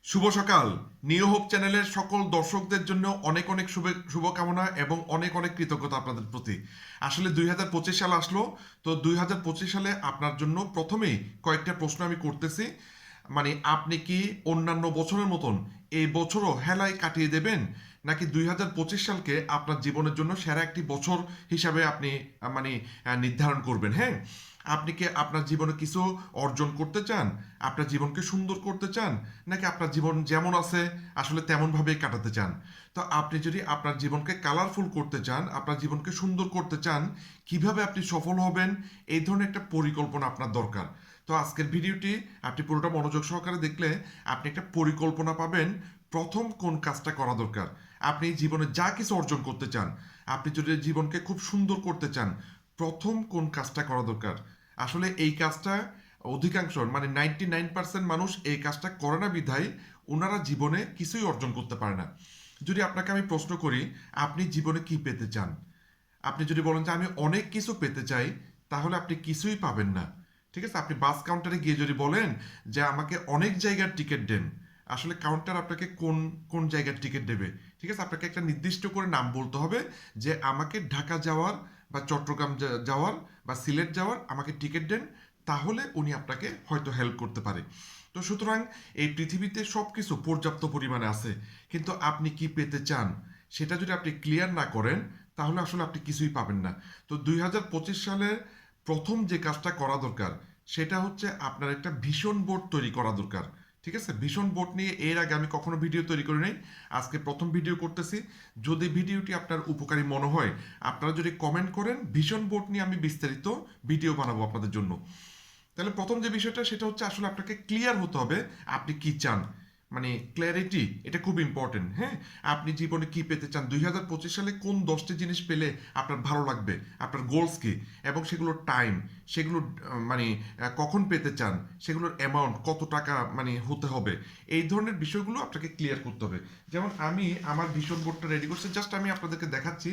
শুভ সকাল। New hope চ্যানেলের সকল দর্শকদের জন্য অনেক অনেক শুভকামনা এবং অনেক অনেক কৃতজ্ঞতা আপনাদের প্রতি। আসলে 2025 সাল আসলো, তো 2025 সালে আপনার জন্য প্রথমেই কয়েকটা প্রশ্ন আমি করতেছি। মানে আপনি কি অন্যান্য বছরের মতন এই বছরও হেলায় কাটিয়ে দেবেন, নাকি 2025 সালকে আপনার জীবনের জন্য সেরা একটি বছর হিসাবে আপনি নির্ধারণ করবেন? হ্যাঁ, আপনি কি আপনার জীবনে কিছু অর্জন করতে চান, আপনার জীবনকে সুন্দর করতে চান, নাকি আপনার জীবন যেমন আছে আসলে তেমনভাবেই কাটাতে চান? তো আপনি যদি আপনার জীবনকে কালারফুল করতে চান, আপনার জীবনকে সুন্দর করতে চান, কিভাবে আপনি সফল হবেন, এই ধরনের একটা পরিকল্পনা আপনার দরকার। তো আজকের ভিডিওটি আপনি পুরোটা মনোযোগ সহকারে দেখলে আপনি একটা পরিকল্পনা পাবেন। প্রথম কোন কাজটা করা দরকার, আপনি জীবনে যা কিছু অর্জন করতে চান, আপনি যদি জীবনকে খুব সুন্দর করতে চান, প্রথম কোন কাজটা করা দরকার? আসলে এই কাজটা অধিকাংশ 99% মানুষ এই কাজটা করে না বিধায় ওনারা জীবনে কিছুই অর্জন করতে পারে না। যদি আপনাকে আমি প্রশ্ন করি, আপনি জীবনে কি পেতে চান? আপনি যদি বলেন যে আমি অনেক কিছু পেতে চাই, তাহলে আপনি কিছুই পাবেন না। ঠিক আছে, আপনি বাস কাউন্টারে গিয়ে যদি বলেন যে আমাকে অনেক জায়গার টিকিট দেন, আসলে কাউন্টার আপনাকে কোন কোন জায়গার টিকিট দেবে? ঠিক আছে, আপনাকে একটা নির্দিষ্ট করে নাম বলতে হবে যে আমাকে ঢাকা যাওয়ার বা চট্টগ্রাম যাওয়ার বা সিলেট যাওয়ার আমাকে টিকিট দেন, তাহলে উনি আপনাকে হয়তো হেল্প করতে পারে। তো সুতরাং এই পৃথিবীতে সব কিছু পর্যাপ্ত পরিমাণে আছে, কিন্তু আপনি কি পেতে চান সেটা যদি আপনি ক্লিয়ার না করেন, তাহলে আসলে আপনি কিছুই পাবেন না। তো 2025 সালের প্রথম যে কাজটা করা দরকার, সেটা হচ্ছে আপনার একটা ভিশন বোর্ড তৈরি করা দরকার। ঠিক আছে, ভিশন বোর্ড নিয়ে এর আগে আমি কখনো ভিডিও তৈরি করি নাই, আজকে প্রথম ভিডিও করতেছি। যদি ভিডিওটি আপনার উপকারী মনে হয়, আপনারা যদি কমেন্ট করেন, ভিশন বোর্ড নিয়ে আমি বিস্তারিত ভিডিও বানাবো আপনাদের জন্য। তাহলে প্রথম যে বিষয়টা সেটা হচ্ছে আসলে আপনাকে ক্লিয়ার হতে হবে আপনি কি চান। ক্ল্যারিটি এটা খুব ইম্পর্টেন্ট। হ্যাঁ, আপনি জীবনে কি পেতে চান, 2025 সালে কোন 10টি জিনিস পেলে আপনার ভালো লাগবে, আপনার গোলস কি, এবং সেগুলোর টাইম, সেগুলো কখন পেতে চান, সেগুলোর অ্যামাউন্ট কত টাকা হতে হবে, এই ধরনের বিষয়গুলো আপনাকে ক্লিয়ার করতে হবে। যেমন আমি আমার ভিশন বোর্ডটা রেডি করছি, জাস্ট আমি আপনাদেরকে দেখাচ্ছি।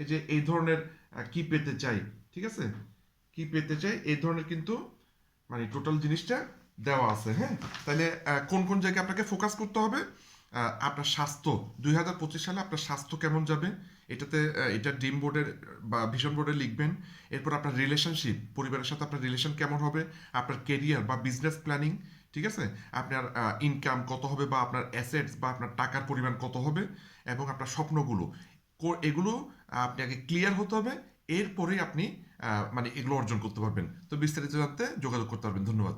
এই যে এই ধরনের কি পেতে চাই, ঠিক আছে, কি পেতে চাই এই ধরনের কিন্তু টোটাল জিনিসটা দেওয়া আছে। হ্যাঁ, তাহলে কোন কোন জায়গায় আপনাকে ফোকাস করতে হবে? আপনার স্বাস্থ্য, 2025 সালে আপনার স্বাস্থ্য কেমন যাবে, এটাতে এটা ড্রিম বোর্ডের বা ভিশন বোর্ডে লিখবেন। এরপর আপনার রিলেশনশিপ, পরিবারের সাথে আপনার রিলেশন কেমন হবে, আপনার কেরিয়ার বা বিজনেস প্ল্যানিং, ঠিক আছে, আপনার ইনকাম কত হবে বা আপনার অ্যাসেটস বা আপনার টাকার পরিমাণ কত হবে, এবং আপনার স্বপ্নগুলো, এগুলো আপনি আগে ক্লিয়ার হতে হবে। এরপরেই আপনি এগুলো অর্জন করতে পারবেন। তো বিস্তারিত জানতে যোগাযোগ করতে পারবেন। ধন্যবাদ।